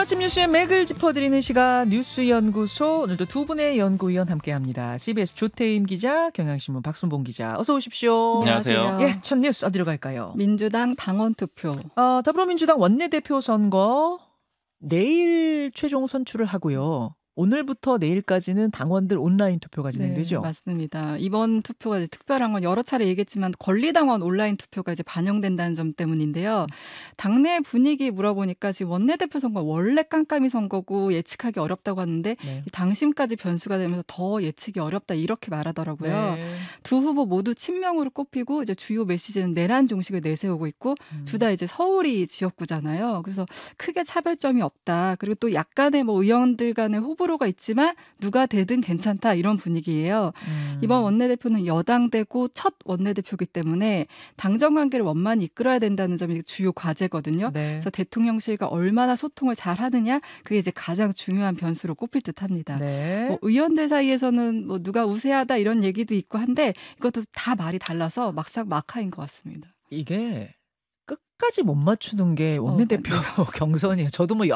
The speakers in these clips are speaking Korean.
아침 뉴스의 맥을 짚어드리는 시간 뉴스연구소. 오늘도 두 분의 연구위원 함께합니다. CBS 조태임 기자, 경향신문 박순봉 기자. 어서 오십시오. 안녕하세요. 예, 첫 뉴스 어디로 갈까요? 민주당 당원 투표. 더불어민주당 원내대표 선거 내일 최종 선출을 하고요. 오늘부터 내일까지는 당원들 온라인 투표가 진행되죠? 네, 맞습니다. 이번 투표가 이제 특별한 건 여러 차례 얘기했지만 권리당원 온라인 투표가 이제 반영된다는 점 때문인데요. 당내 분위기 물어보니까 지금 원내대표 선거 원래 깜깜이 선거고 예측하기 어렵다고 하는데 네. 당심까지 변수가 되면서 더 예측이 어렵다 이렇게 말하더라고요. 네. 두 후보 모두 친명으로 꼽히고 이제 주요 메시지는 내란 종식을 내세우고 있고 둘 다 이제 서울이 지역구잖아요. 그래서 크게 차별점이 없다. 그리고 또 약간의 뭐 의원들 간의 호불호가 있지만 누가 되든 괜찮다 이런 분위기예요. 이번 원내대표는 여당되고 첫 원내대표이기 때문에 당정 관계를 원만히 이끌어야 된다는 점이 주요 과제거든요. 네. 그래서 대통령실과 얼마나 소통을 잘 하느냐 그게 이제 가장 중요한 변수로 꼽힐 듯합니다. 네. 뭐 의원들 사이에서는 뭐 누가 우세하다 이런 얘기도 있고 한데 이것도 다 말이 달라서 막상 막하인 것 같습니다. 이게 끝까지 못 맞추는 게 원내대표 경선이에요. 저도 뭐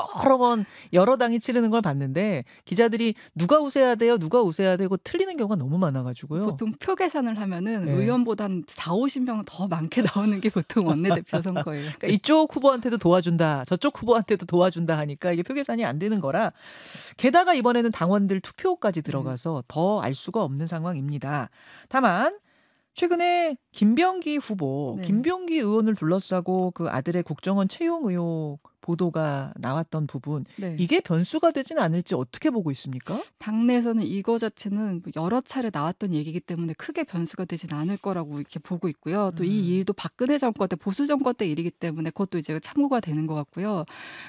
여러 당이 치르는 걸 봤는데 기자들이 누가 우세해야 돼요? 누가 우세해야 되고 틀리는 경우가 너무 많아가지고요. 보통 표 계산을 하면은 네. 의원보다 한 4, 50명은 더 많게 나오는 게 보통 원내대표 선거예요. 그러니까 이쪽 후보한테도 도와준다, 저쪽 후보한테도 도와준다 하니까 이게 표 계산이 안 되는 거라 게다가 이번에는 당원들 투표까지 들어가서 더 알 수가 없는 상황입니다. 다만 최근에 김병기 후보, 네. 김병기 의원을 둘러싸고 그 아들의 국정원 채용 의혹 보도가 나왔던 부분, 네. 이게 변수가 되진 않을지 어떻게 보고 있습니까? 당내에서는 이거 자체는 여러 차례 나왔던 얘기이기 때문에 크게 변수가 되진 않을 거라고 이렇게 보고 있고요. 또 이 일도 박근혜 정권 때 보수 정권 때 일이기 때문에 그것도 이제 참고가 되는 것 같고요.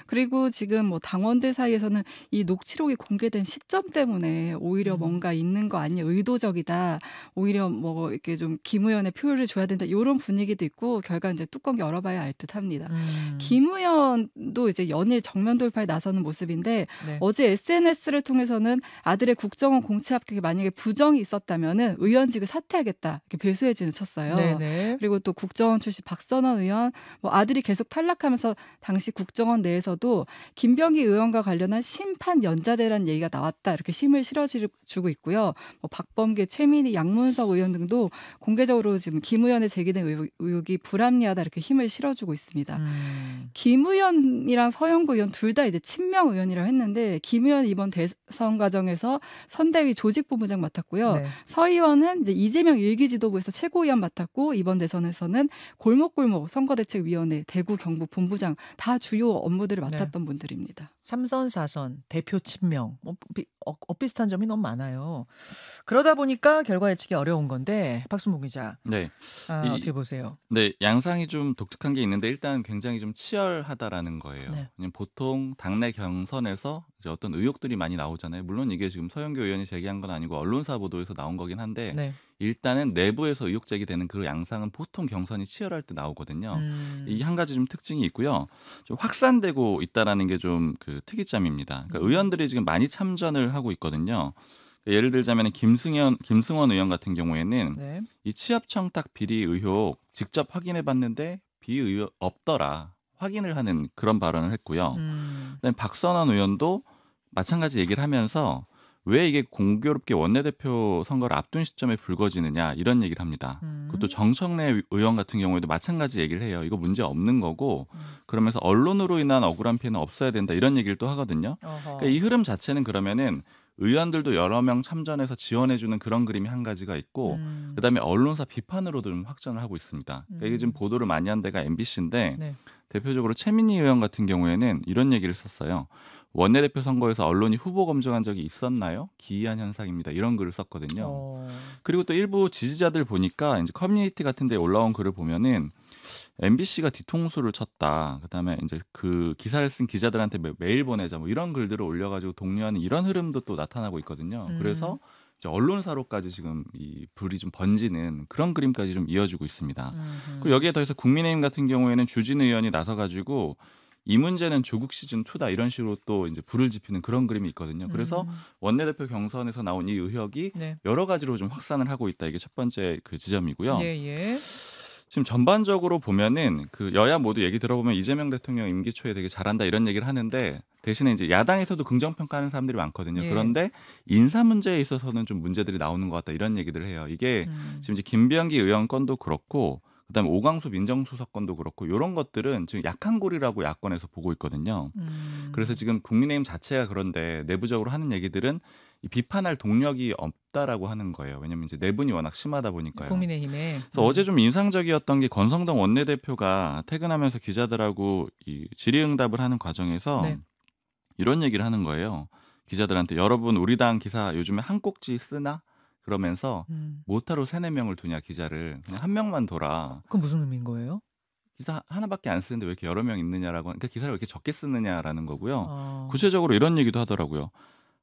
그리고 지금 뭐 당원들 사이에서는 이 녹취록이 공개된 시점 때문에 오히려 뭔가 있는 거 아니냐, 의도적이다. 오히려 뭐 이렇게 좀 김 의원의 표를 줘야 된다. 이런 분위기도 있고 결과 이제 뚜껑 열어봐야 알 듯합니다. 김 의원도 이제 연일 정면 돌파에 나서는 모습인데 네. 어제 SNS를 통해서는 아들의 국정원 공채 합격에 만약에 부정이 있었다면은 의원직을 사퇴하겠다 이렇게 배수의 진을 쳤어요. 네네. 그리고 또 국정원 출신 박선원 의원, 뭐 아들이 계속 탈락하면서 당시 국정원 내에서도 김병기 의원과 관련한 심판 연자제라는 얘기가 나왔다 이렇게 힘을 실어주고 있고요. 뭐 박범계, 최민희, 양문석 의원 등도 공개적으로 지금 김 의원에 제기된 의혹이 불합리하다 이렇게 힘을 실어주고 있습니다. 김 의원이랑 서영구 의원 둘 다 이제 친명 의원이라고 했는데 김 의원 이번 대선 과정에서 선대위 조직본부장 맡았고요. 네. 서 의원은 이제 이재명 일기지도부에서 최고위원 맡았고 이번 대선에서는 골목골목 선거대책위원회 대구 경북 본부장 다 주요 업무들을 맡았던 분들입니다. 3선, 4선, 대표 친명, 뭐 엇비슷한 점이 너무 많아요. 그러다 보니까 결과 예측이 어려운 건데 박순봉 기자, 네. 어떻게 보세요? 네, 양상이 좀 독특한 게 있는데 일단 굉장히 좀 치열하다라는 거예요. 네. 왜냐면 보통 당내 경선에서 이제 어떤 의혹들이 많이 나오잖아요. 물론 이게 지금 서영교 의원이 제기한 건 아니고 언론사 보도에서 나온 거긴 한데 네. 일단은 내부에서 의혹 제기되는 그 양상은 보통 경선이 치열할 때 나오거든요. 이 한 가지 좀 특징이 있고요. 좀 확산되고 있다라는 게 좀 그 특이점입니다. 그러니까 의원들이 지금 많이 참전을 하고 있거든요. 예를 들자면 김승원 의원 같은 경우에는 네. 이 취업청탁 비리 의혹 직접 확인해 봤는데 비의혹 없더라. 확인을 하는 그런 발언을 했고요. 그다음에 박선원 의원도 마찬가지 얘기를 하면서 왜 이게 공교롭게 원내대표 선거를 앞둔 시점에 불거지느냐 이런 얘기를 합니다. 그것도 정청래 의원 같은 경우에도 마찬가지 얘기를 해요. 이거 문제 없는 거고 그러면서 언론으로 인한 억울한 피해는 없어야 된다 이런 얘기를 또 하거든요. 그러니까 이 흐름 자체는 그러면은 의원들도 여러 명 참전해서 지원해주는 그런 그림이 한 가지가 있고 그다음에 언론사 비판으로도 좀 확전을 하고 있습니다. 그러니까 이게 지금 보도를 많이 한 데가 MBC인데 네. 대표적으로 최민희 의원 같은 경우에는 이런 얘기를 썼어요. 원내대표 선거에서 언론이 후보 검증한 적이 있었나요? 기이한 현상입니다. 이런 글을 썼거든요. 그리고 또 일부 지지자들 보니까 이제 커뮤니티 같은 데 올라온 글을 보면은 MBC가 뒤통수를 쳤다. 그다음에 이제 그 기사를 쓴 기자들한테 메일 보내자 뭐 이런 글들을 올려가지고 독려하는 이런 흐름도 또 나타나고 있거든요. 그래서 이제 언론사로까지 지금 이 불이 좀 번지는 그런 그림까지 좀 이어지고 있습니다. 그리고 여기에 더해서 국민의힘 같은 경우에는 주진 의원이 나서가지고 이 문제는 조국 시즌 2다 이런 식으로 또 이제 불을 지피는 그런 그림이 있거든요. 그래서 원내대표 경선에서 나온 이 의혹이 네. 여러 가지로 좀 확산을 하고 있다. 이게 첫 번째 그 지점이고요. 예. 지금 전반적으로 보면은 그 여야 모두 얘기 들어보면 이재명 대통령 임기 초에 되게 잘한다 이런 얘기를 하는데 대신에 이제 야당에서도 긍정평가하는 사람들이 많거든요. 예. 그런데 인사 문제에 있어서는 좀 문제들이 나오는 것 같다 이런 얘기들을 해요. 이게 지금 이제 김병기 의원 건도 그렇고 그다음에 오광수 민정수석 건도 그렇고 이런 것들은 지금 약한 고리라고 야권에서 보고 있거든요. 그래서 지금 국민의힘 자체가 그런데 내부적으로 하는 얘기들은 이 비판할 동력이 없다라고 하는 거예요. 왜냐하면 이제 내분이 워낙 심하다 보니까요. 국민의힘에. 그래서 어제 좀 인상적이었던 게 권성동 원내대표가 퇴근하면서 기자들하고 이 질의응답을 하는 과정에서 네. 이런 얘기를 하는 거예요. 기자들한테 여러분 우리 당 기사 요즘에 한 꼭지 쓰나? 그러면서 모타로 3-4명을 두냐 기자를 그냥 한 명만 둬라. 그건 무슨 의미인 거예요? 기사 하나밖에 안 쓰는데 왜 이렇게 여러 명 있느냐라고 그러니까 기사를 왜 이렇게 적게 쓰느냐라는 거고요. 어. 구체적으로 이런 얘기도 하더라고요.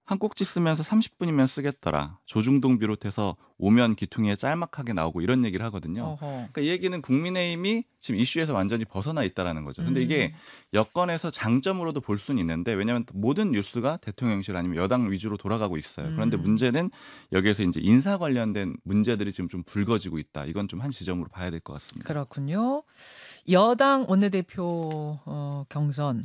한 꼭지 쓰면서 30분이면 쓰겠더라. 조중동 비롯해서 오면 기퉁이에 짤막하게 나오고 이런 얘기를 하거든요. 어허. 그러니까 이 얘기는 국민의힘이 지금 이슈에서 완전히 벗어나 있다라는 거죠. 근데 이게 여권에서 장점으로도 볼 수는 있는데 왜냐하면 모든 뉴스가 대통령실 아니면 여당 위주로 돌아가고 있어요. 그런데 문제는 여기에서 이제 인사 관련된 문제들이 지금 좀 불거지고 있다. 이건 좀 한 지점으로 봐야 될 것 같습니다. 그렇군요. 여당 원내대표 경선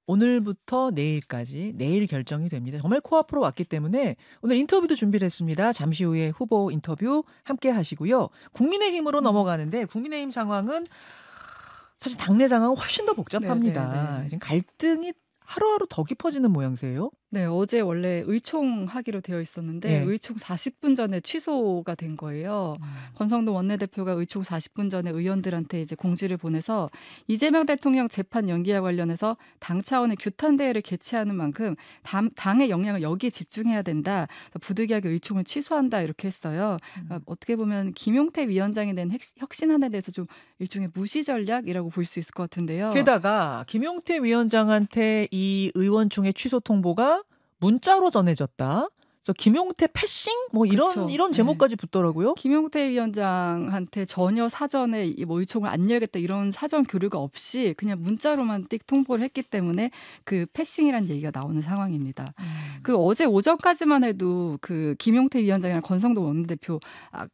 오늘부터 내일까지 내일 결정이 됩니다. 정말 코앞으로 왔기 때문에 오늘 인터뷰도 준비를 했습니다. 잠시 후에 후보 인터뷰 함께 하시고요. 국민의힘으로 넘어가는데 국민의힘 상황은 사실 당내 상황은 훨씬 더 복잡합니다. 네네네. 지금 갈등이 하루하루 더 깊어지는 모양새예요. 네, 어제 원래 의총하기로 되어 있었는데 네. 의총 40분 전에 취소가 된 거예요. 권성동 원내대표가 의총 40분 전에 의원들한테 이제 공지를 보내서 이재명 대통령 재판 연기와 관련해서 당 차원의 규탄 대회를 개최하는 만큼 당의 역량을 여기에 집중해야 된다. 부득이하게 의총을 취소한다 이렇게 했어요. 그러니까 어떻게 보면 김용태 위원장이 낸 혁신안에 대해서 좀 일종의 무시 전략이라고 볼 수 있을 것 같은데요. 게다가 김용태 위원장한테 이 의원총회 취소 통보가 문자로 전해졌다. 그래서 김용태 패싱 뭐 그렇죠. 이런 제목까지 붙더라고요. 김용태 위원장한테 전혀 사전에 이 의총을 안 열겠다 이런 사전 교류가 없이 그냥 문자로만 띡 통보를 했기 때문에 그 패싱이라는 얘기가 나오는 상황입니다. 그 어제 오전까지만 해도 그 김용태 위원장이랑 권성동 원내대표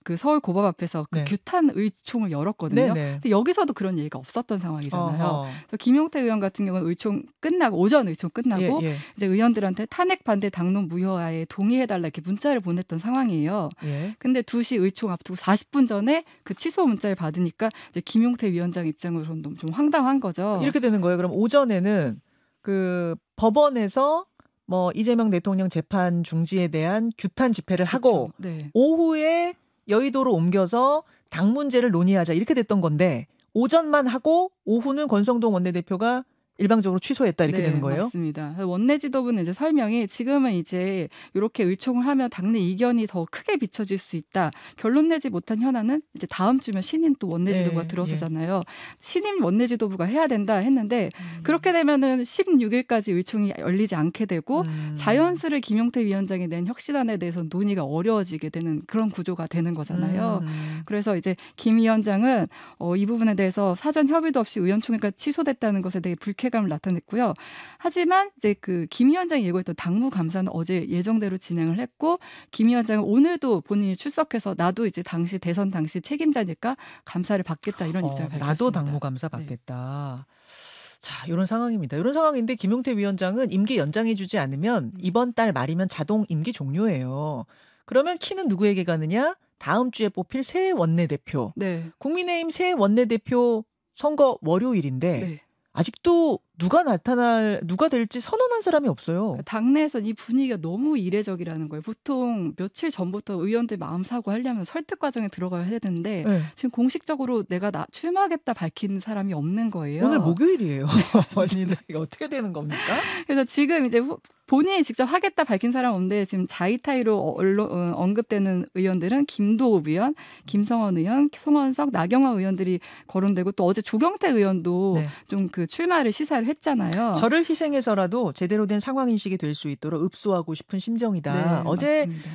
그 서울 고법 앞에서 그 네. 규탄 의총을 열었거든요. 네네. 근데 여기서도 그런 얘기가 없었던 상황이잖아요. 어허. 그래서 김용태 의원 같은 경우는 의총 끝나고 오전 의총 끝나고 예, 이제 의원들한테 탄핵 반대 당론 무효화에 동의해달라 이렇게 문자를 보냈던 상황이에요. 예. 근데 2시 의총 앞두고 40분 전에 그 취소 문자를 받으니까 이제 김용태 위원장 입장으로는 너무 좀 황당한 거죠. 이렇게 되는 거예요. 그럼 오전에는 그 법원에서 뭐 이재명 대통령 재판 중지에 대한 규탄 집회를 하고 그렇죠. 네. 오후에 여의도로 옮겨서 당 문제를 논의하자 이렇게 됐던 건데 오전만 하고 오후는 권성동 원내대표가 일방적으로 취소했다 이렇게 되는 거예요? 맞습니다. 원내 지도부는 이제 설명이 지금은 이제 이렇게 의총을 하면 당내 이견이 더 크게 비춰질 수 있다. 결론 내지 못한 현안은 이제 다음 주면 신임 또 원내 지도부가 네, 들어서잖아요. 신임 원내 지도부가 해야 된다 했는데 그렇게 되면은 16일까지 의총이 열리지 않게 되고 자연스레 김용태 위원장이 낸 혁신안에 대해서 논의가 어려워지게 되는 그런 구조가 되는 거잖아요. 그래서 이제 김 위원장은 이 부분에 대해서 사전 협의도 없이 의원총회가 취소됐다는 것에 대해 불쾌감을 나타냈고요. 하지만 이제 그 김 위원장이 예고했던 당무 감사는 어제 예정대로 진행을 했고 김 위원장은 오늘도 본인이 출석해서 나도 이제 당시 대선 당시 책임자니까 감사를 받겠다 이런 입장을 밝혔습니다. 나도 당무 감사 받겠다. 자, 이런 상황입니다. 이런 상황인데 김용태 위원장은 임기 연장해주지 않으면 이번 달 말이면 자동 임기 종료예요. 그러면 키는 누구에게 가느냐? 다음 주에 뽑힐 새 원내대표. 네. 국민의힘 새 원내대표 선거 월요일인데 네. 아직도 누가 될지 선언한 사람이 없어요. 당내에서 이 분위기가 너무 이례적이라는 거예요. 보통 며칠 전부터 의원들 마음 사고 하려면 설득 과정에 들어가야 되는데 네. 지금 공식적으로 내가 출마하겠다 밝힌 사람이 없는 거예요. 오늘 목요일이에요. 이게 어떻게 되는 겁니까? 그래서 지금 이제 본인이 직접 하겠다 밝힌 사람 없는데 지금 자의타의로 언급되는 의원들은 김도읍 의원, 김성원 의원, 송원석, 나경원 의원들이 거론되고 또 어제 조경태 의원도 네. 좀 그 출마를 시사를 했잖아요. 저를 희생해서라도 제대로 된 상황 인식이 될 수 있도록 읍소하고 싶은 심정이다. 네, 어제 맞습니다.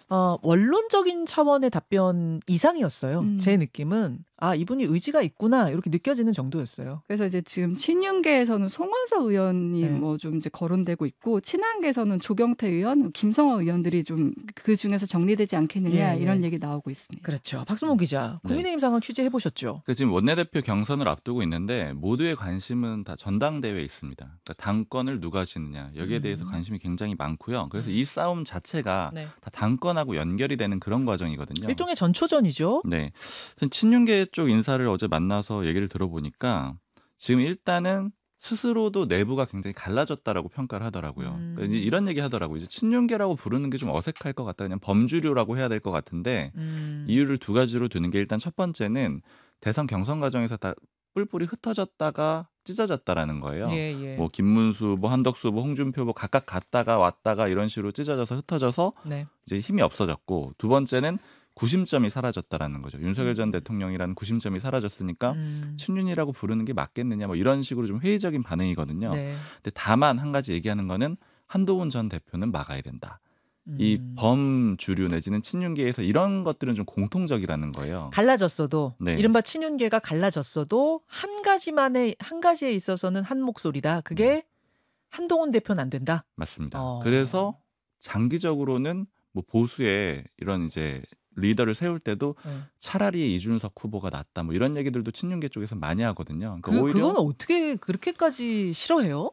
원론적인 차원의 답변 이상이었어요. 제 느낌은 이분이 의지가 있구나 이렇게 느껴지는 정도였어요. 그래서 이제 지금 친윤계에서는 송원석 의원이 뭐 좀 이제 거론되고 있고 친한계에서는 조경태 의원, 김성호 의원들이 좀 그 중에서 정리되지 않겠느냐 이런 얘기 나오고 있습니다. 그렇죠. 박수몽 기자, 국민의힘 상황 취재해 보셨죠? 그러니까 지금 원내대표 경선을 앞두고 있는데 모두의 관심은 다 전당대회에 있습니다. 그러니까 당권을 누가 쥐느냐 여기에 대해서 관심이 굉장히 많고요. 그래서 이 싸움 자체가 다 당권하고 연결이 되는 그런 과정이거든요. 일종의 전초전이죠. 네, 친윤계 쪽 인사를 어제 만나서 얘기를 들어보니까 지금 일단은 스스로도 내부가 굉장히 갈라졌다라고 평가를 하더라고요. 그러니까 이제 이런 얘기 하더라고요. 이제 친윤계라고 부르는 게 좀 어색할 것 같다. 그냥 범주류라고 해야 될 것 같은데 이유를 두 가지로 두는 게 일단 첫 번째는 대선 경선 과정에서 다 뿔뿔이 흩어졌다가 찢어졌다라는 거예요. 뭐 김문수, 뭐 한덕수, 뭐 홍준표 뭐 각각 갔다가 왔다가 이런 식으로 찢어져서 흩어져서 이제 힘이 없어졌고 두 번째는 구심점이 사라졌다라는 거죠. 윤석열 전 대통령이라는 구심점이 사라졌으니까 친윤이라고 부르는 게 맞겠느냐 뭐 이런 식으로 좀 회의적인 반응이거든요. 근데 다만 한 가지 얘기하는 거는 한동훈 전 대표는 막아야 된다. 이 범주류 내지는 친윤계에서 이런 것들은 좀 공통적이라는 거예요. 갈라졌어도 이른바 친윤계가 갈라졌어도 한 가지에 있어서는 한 목소리다. 그게 한동훈 대표는 안 된다. 맞습니다. 그래서 장기적으로는 뭐 보수의 이런 이제 리더를 세울 때도 차라리 이준석 후보가 낫다 뭐 이런 얘기들도 친윤계 쪽에서 많이 하거든요. 그러니까 오히려 그건 어떻게 그렇게까지 싫어해요?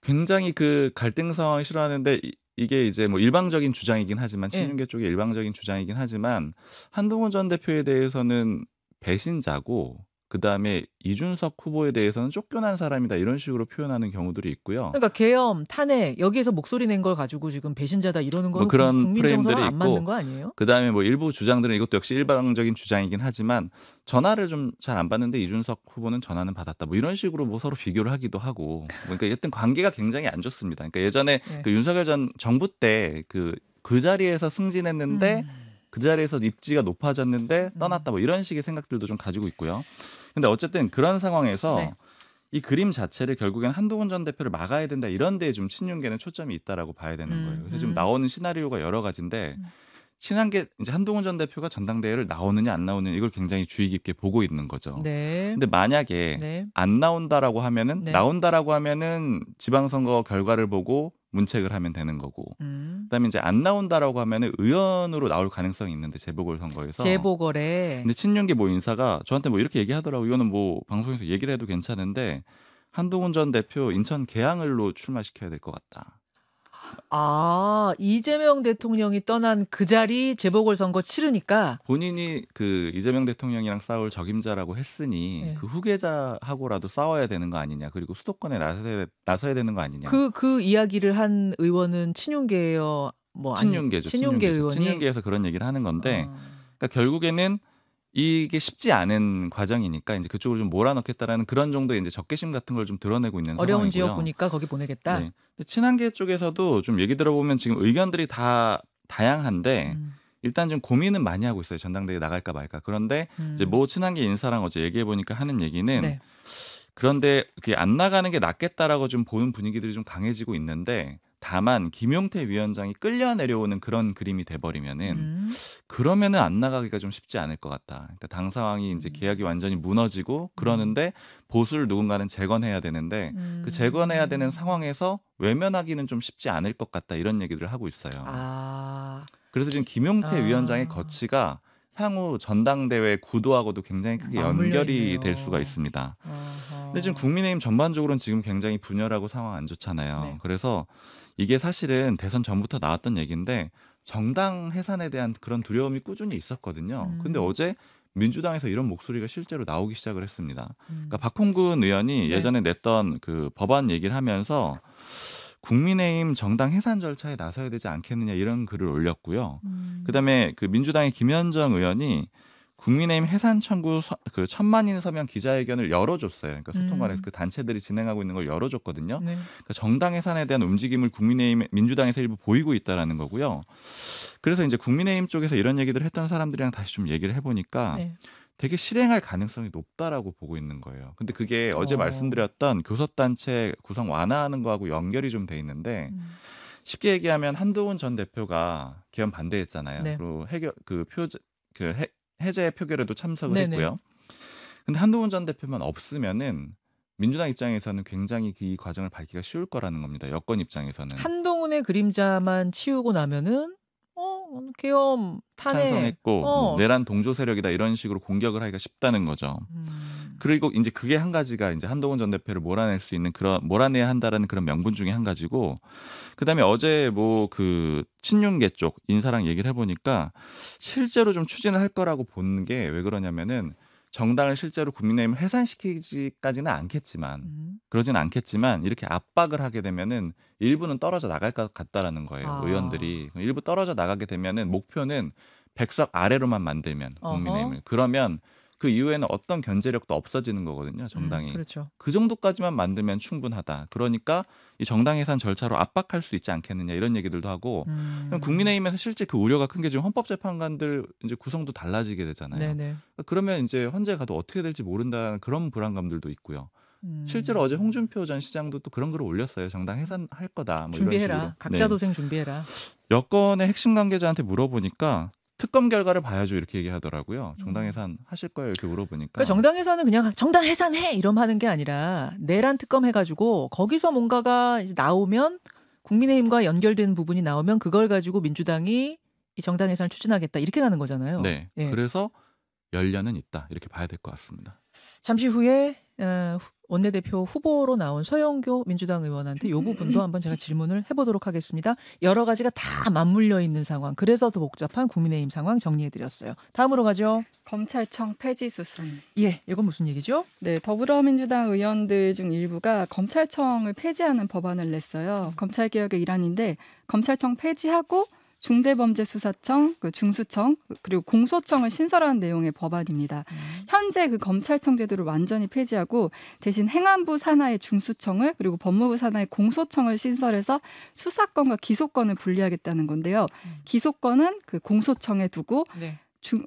굉장히 그 갈등 상황을 싫어하는데 이게 이제 뭐 일방적인 주장이긴 하지만 친윤계 쪽의 일방적인 주장이긴 하지만 한동훈 전 대표에 대해서는 배신자고 그다음에 이준석 후보에 대해서는 쫓겨난 사람이다 이런 식으로 표현하는 경우들이 있고요. 그러니까 계엄, 탄핵 여기에서 목소리 낸 걸 가지고 지금 배신자다 이러는 거는 뭐 그런 국민 정서랑 프레임들이 안 맞는 거 아니에요? 그다음에 뭐 일부 주장들은 이것도 역시 일방적인 주장이긴 하지만 전화를 좀 잘 안 받는데 이준석 후보는 전화는 받았다. 뭐 이런 식으로 뭐 서로 비교를 하기도 하고. 그러니까 여튼 관계가 굉장히 안 좋습니다. 그러니까 예전에 그 윤석열 전 정부 때 그 자리에서 승진했는데 그 자리에서 입지가 높아졌는데 떠났다. 뭐 이런 식의 생각들도 좀 가지고 있고요. 근데 어쨌든 그런 상황에서 이 그림 자체를 결국엔 한동훈 전 대표를 막아야 된다 이런 데에 좀 친윤계는 초점이 있다라고 봐야 되는 거예요. 그래서 지금 나오는 시나리오가 여러 가지인데 친한계 이제 한동훈 전 대표가 전당대회를 나오느냐 안 나오느냐 이걸 굉장히 주의 깊게 보고 있는 거죠. 근데 만약에 안 나온다라고 하면은 나온다라고 하면은 지방선거 결과를 보고 문책을 하면 되는 거고. 그다음에 이제 안 나온다라고 하면은 의원으로 나올 가능성이 있는데 재보궐선거에서. 재보궐에. 근데 친윤계 모 인사가 저한테 뭐 이렇게 얘기하더라고. 이거는 뭐 방송에서 얘기를 해도 괜찮은데 한동훈 전 대표 인천 계양을로 출마시켜야 될 것 같다. 이재명 대통령이 떠난 그 자리 재보궐선거 치르니까 본인이 그 이재명 대통령이랑 싸울 적임자라고 했으니 그 후계자하고라도 싸워야 되는 거 아니냐. 그리고 수도권에 나서야 되는 거 아니냐. 그 이야기를 한 의원은 친윤계예요. 뭐 친윤계죠. 친윤계 의원이 친윤계에서 그런 얘기를 하는 건데 그러니까 결국에는 이게 쉽지 않은 과정이니까 이제 그쪽을 좀 몰아넣겠다라는 그런 정도의 이제 적개심 같은 걸 좀 드러내고 있는 어려운 상황이고요. 지역구니까 거기 보내겠다. 근데 친한계 쪽에서도 좀 얘기 들어보면 지금 의견들이 다 다양한데 일단 좀 고민은 많이 하고 있어요. 전당대회 나갈까 말까. 그런데 이제 모 친한계 인사랑 어제 얘기해 보니까 하는 얘기는 그런데 그게 안 나가는 게 낫겠다라고 좀 보는 분위기들이 좀 강해지고 있는데 다만 김용태 위원장이 끌려 내려오는 그런 그림이 돼버리면은 그러면은 안 나가기가 좀 쉽지 않을 것 같다. 그러니까 당 상황이 이제 계약이 완전히 무너지고 그러는데 보수를 누군가는 재건해야 되는데 그 재건해야 되는 상황에서 외면하기는 좀 쉽지 않을 것 같다. 이런 얘기들을 하고 있어요. 그래서 지금 김용태 위원장의 거치가 향후 전당대회 구도하고도 굉장히 크게 연결이 될 수가 있습니다. 근데 지금 국민의힘 전반적으로는 지금 굉장히 분열하고 상황 안 좋잖아요. 그래서 이게 사실은 대선 전부터 나왔던 얘기인데 정당 해산에 대한 그런 두려움이 꾸준히 있었거든요. 근데 어제 민주당에서 이런 목소리가 실제로 나오기 시작을 했습니다. 그러니까 박홍근 의원이 예전에 냈던 그 법안 얘기를 하면서 국민의힘 정당 해산 절차에 나서야 되지 않겠느냐 이런 글을 올렸고요. 그다음에 그 민주당의 김현정 의원이 국민의힘 해산 청구 그 1000만인 서명 기자회견을 열어줬어요. 그러니까 소통관에서 그 단체들이 진행하고 있는 걸 열어줬거든요. 그러니까 정당 해산에 대한 움직임을 국민의힘 민주당에서 일부 보이고 있다라는 거고요. 그래서 이제 국민의힘 쪽에서 이런 얘기들을 했던 사람들이랑 다시 좀 얘기를 해보니까 되게 실행할 가능성이 높다라고 보고 있는 거예요. 근데 그게 어제 말씀드렸던 교섭단체 구성 완화하는 거하고 연결이 좀 돼 있는데 쉽게 얘기하면 한동훈 전 대표가 개헌 반대했잖아요. 네. 그리고 해제 표결에도 참석을 네네. 했고요. 근데 한동훈 전 대표만 없으면은 민주당 입장에서는 굉장히 이 과정을 밟기가 쉬울 거라는 겁니다. 여권 입장에서는. 한동훈의 그림자만 치우고 나면은 계엄 탄핵 찬성했고 뭐 내란 동조 세력이다 이런 식으로 공격을 하기가 쉽다는 거죠. 그리고 이제 그게 한 가지가 이제 한동훈 전 대표를 몰아낼 수 있는 몰아내야 한다라는 그런 명분 중에 한 가지고, 그다음에 어제 뭐 그 친윤계 쪽 인사랑 얘기를 해보니까 실제로 좀 추진을 할 거라고 보는 게 왜 그러냐면은 정당을 실제로 국민의힘을 해산시키지까지는 않겠지만 그러진 않겠지만 이렇게 압박을 하게 되면은 일부는 떨어져 나갈 것 같다라는 거예요. 의원들이 일부 떨어져 나가게 되면은 목표는 100석 아래로만 만들면 국민의힘을 그러면 그 이후에는 어떤 견제력도 없어지는 거거든요. 정당이. 그렇죠. 그 정도까지만 만들면 충분하다. 그러니까 이 정당 해산 절차로 압박할 수 있지 않겠느냐 이런 얘기들도 하고 국민의힘에서 실제 그 우려가 큰 게 지금 헌법재판관들 이제 구성도 달라지게 되잖아요. 네네. 그러면 이제 헌재 가도 어떻게 될지 모른다는 그런 불안감들도 있고요. 실제로 어제 홍준표 전 시장도 또 그런 글을 올렸어요. 정당 해산할 거다. 뭐 준비해라. 이런 식으로. 각자 도생 준비해라. 여권의 핵심 관계자한테 물어보니까 특검 결과를 봐야죠 이렇게 얘기하더라고요. 정당 해산 하실 거예요 이렇게 물어보니까. 그러니까 정당 해산은 그냥 정당 해산해 이러면 하는 게 아니라 내란 특검 해가지고 거기서 뭔가가 이제 나오면 국민의힘과 연결된 부분이 나오면 그걸 가지고 민주당이 이 정당 해산을 추진하겠다 이렇게 가는 거잖아요. 네. 예. 그래서 열려는 있다 이렇게 봐야 될 것 같습니다. 잠시 후에 원내대표 후보로 나온 서영교 민주당 의원한테 이 부분도 한번 제가 질문을 해보도록 하겠습니다. 여러 가지가 다 맞물려 있는 상황, 그래서 더 복잡한 국민의힘 상황 정리해드렸어요. 다음으로 가죠. 검찰청 폐지 수순. 예, 이건 무슨 얘기죠? 네, 더불어민주당 의원들 중 일부가 검찰청을 폐지하는 법안을 냈어요. 검찰개혁의 일환인데 검찰청 폐지하고 중대범죄수사청, 중수청, 그리고 공소청을 신설하는 내용의 법안입니다. 현재 그 검찰청 제도를 완전히 폐지하고 대신 행안부 산하의 중수청을 그리고 법무부 산하의 공소청을 신설해서 수사권과 기소권을 분리하겠다는 건데요. 기소권은 그 공소청에 두고 네.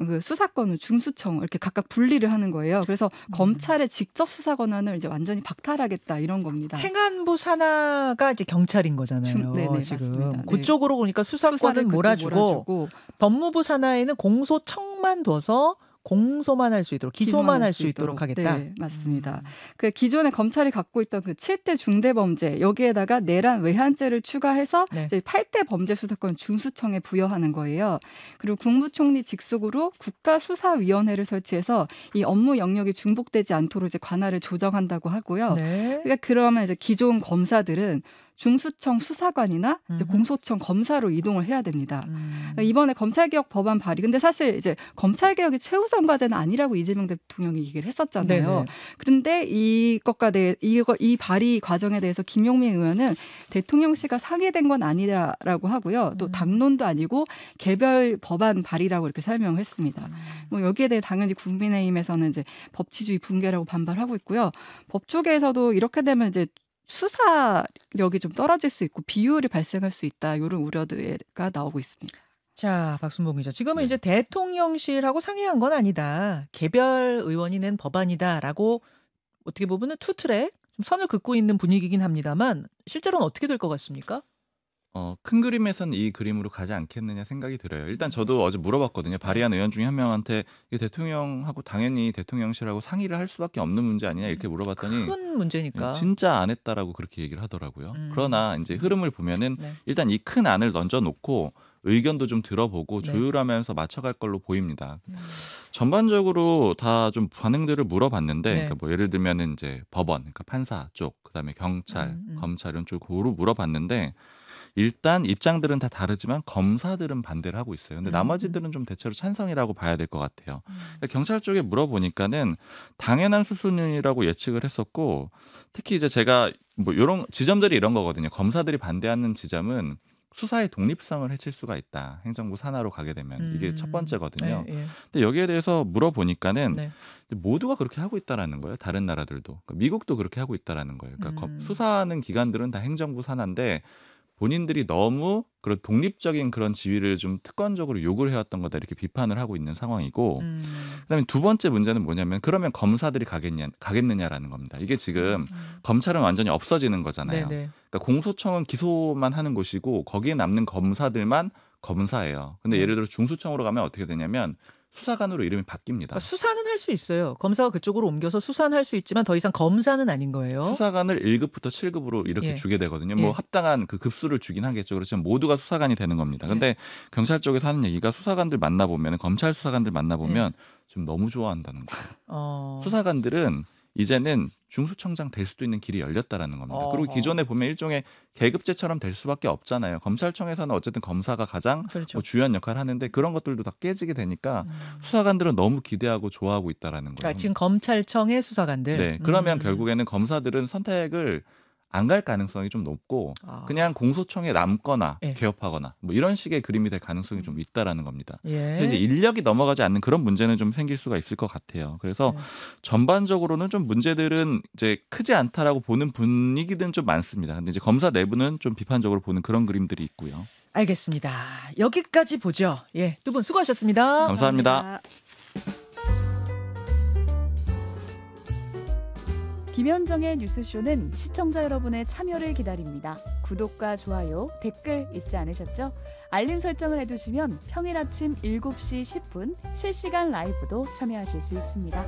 그 수사권은 중수청 이렇게 각각 분리를 하는 거예요. 그래서 검찰의 직접 수사 권한을 이제 완전히 박탈하겠다 이런 겁니다. 행안부 산하가 이제 경찰인 거잖아요. 네네, 지금 맞습니다. 그쪽으로 보니까 수사권은 몰아주고 법무부 산하에는 공소청만 둬서 공소만 할 수 있도록 기소만 할 수 있도록 하겠다. 네, 맞습니다. 그 기존에 검찰이 갖고 있던 그 7대 중대범죄 여기에다가 내란 외환죄를 추가해서 네. 이제 8대 범죄 수사권 중수청에 부여하는 거예요. 그리고 국무총리 직속으로 국가수사위원회를 설치해서 이 업무 영역이 중복되지 않도록 이제 관할을 조정한다고 하고요. 네. 그러니까 그러면 이제 기존 검사들은 중수청 수사관이나 이제 공소청 검사로 이동을 해야 됩니다. 이번에 검찰개혁 법안 발의. 근데 사실 이제 검찰개혁이 최우선 과제는 아니라고 이재명 대통령이 얘기를 했었잖아요. 네네. 그런데 이 발의 과정에 대해서 김용민 의원은 대통령실과 상의된 건 아니라고 하고요. 또 당론도 아니고 개별 법안 발의라고 이렇게 설명을 했습니다. 뭐 여기에 대해 당연히 국민의힘에서는 이제 법치주의 붕괴라고 반발하고 있고요. 법조계에서도 이렇게 되면 이제 수사력이 좀 떨어질 수 있고 비효율이 발생할 수 있다. 이런 우려가 나오고 있습니다. 자, 박순봉 기자. 지금은 네. 이제 대통령실하고 상의한 건 아니다. 개별 의원이 낸 법안이다라고 어떻게 보면은 투트랙 좀 선을 긋고 있는 분위기긴 합니다만 실제로는 어떻게 될 것 같습니까? 큰 그림에서는 이 그림으로 가지 않겠느냐 생각이 들어요. 일단 저도 어제 물어봤거든요. 발의한 의원 중에 한 명한테 이 대통령하고 당연히 대통령실하고 상의를 할 수밖에 없는 문제 아니냐 이렇게 물어봤더니 큰 문제니까. 진짜 안 했다라고 그렇게 얘기를 하더라고요. 그러나 이제 흐름을 보면은 네. 일단 이 큰 안을 던져놓고 의견도 좀 들어보고 네. 조율하면서 맞춰갈 걸로 보입니다. 전반적으로 다 좀 반응들을 물어봤는데, 네. 그러니까 뭐 예를 들면은 이제 법원, 그러니까 판사 쪽, 그다음에 경찰, 검찰 이런 쪽으로 물어봤는데. 일단 입장들은 다 다르지만 검사들은 반대를 하고 있어요. 근데 나머지들은 좀 대체로 찬성이라고 봐야 될 것 같아요. 그러니까 경찰 쪽에 물어보니까는 당연한 수순이라고 예측을 했었고, 특히 이제 제가 뭐 이런 지점들이 이런 거거든요. 검사들이 반대하는 지점은 수사의 독립성을 해칠 수가 있다. 행정부 산하로 가게 되면 이게 첫 번째거든요. 네, 예. 근데 여기에 대해서 물어보니까는 네. 모두가 그렇게 하고 있다라는 거예요. 다른 나라들도. 그러니까 미국도 그렇게 하고 있다라는 거예요. 그러니까 수사하는 기관들은 다 행정부 산하인데 본인들이 너무 그런 독립적인 그런 지위를 좀 특권적으로 요구를 해왔던 거다 이렇게 비판을 하고 있는 상황이고 그다음에 두 번째 문제는 뭐냐면 그러면 검사들이 가겠느냐라는 겁니다. 이게 지금 검찰은 완전히 없어지는 거잖아요. 네네. 그러니까 공소청은 기소만 하는 곳이고 거기에 남는 검사들만 검사예요. 근데 예를 들어 중수청으로 가면 어떻게 되냐면 수사관으로 이름이 바뀝니다. 그러니까 수사는 할 수 있어요. 검사가 그쪽으로 옮겨서 수사는 할 수 있지만 더 이상 검사는 아닌 거예요. 수사관을 1급부터 7급으로 이렇게 예. 주게 되거든요. 예. 뭐 합당한 그 급수를 주긴 하겠죠. 그렇지만 모두가 수사관이 되는 겁니다. 근데 경찰 쪽에서 하는 얘기가 수사관들 만나보면 검찰 수사관들 만나보면 좀 너무 좋아한다는 거예요. 수사관들은 이제는 중수청장 될 수도 있는 길이 열렸다라는 겁니다. 그리고 기존에 보면 일종의 계급제처럼 될 수밖에 없잖아요. 검찰청에서는 어쨌든 검사가 가장 그렇죠. 뭐 주요한 역할을 하는데 그런 것들도 다 깨지게 되니까 수사관들은 너무 기대하고 좋아하고 있다라는 거예요. 그러니까 지금 검찰청의 수사관들. 네, 그러면 결국에는 검사들은 선택을 안 갈 가능성이 좀 높고 그냥 공소청에 남거나 개업하거나 뭐 이런 식의 그림이 될 가능성이 좀 있다라는 겁니다. 근데 이제 인력이 넘어가지 않는 그런 문제는 좀 생길 수가 있을 것 같아요. 그래서 전반적으로는 좀 문제들은 이제 크지 않다라고 보는 분위기들은 좀 많습니다. 근데 이제 검사 내부는 좀 비판적으로 보는 그런 그림들이 있고요. 알겠습니다. 여기까지 보죠. 예, 두 분 수고하셨습니다. 감사합니다. 김현정의 뉴스쇼는 시청자 여러분의 참여를 기다립니다. 구독과 좋아요, 댓글 잊지 않으셨죠? 알림 설정을 해두시면 평일 아침 7시 10분 실시간 라이브도 참여하실 수 있습니다.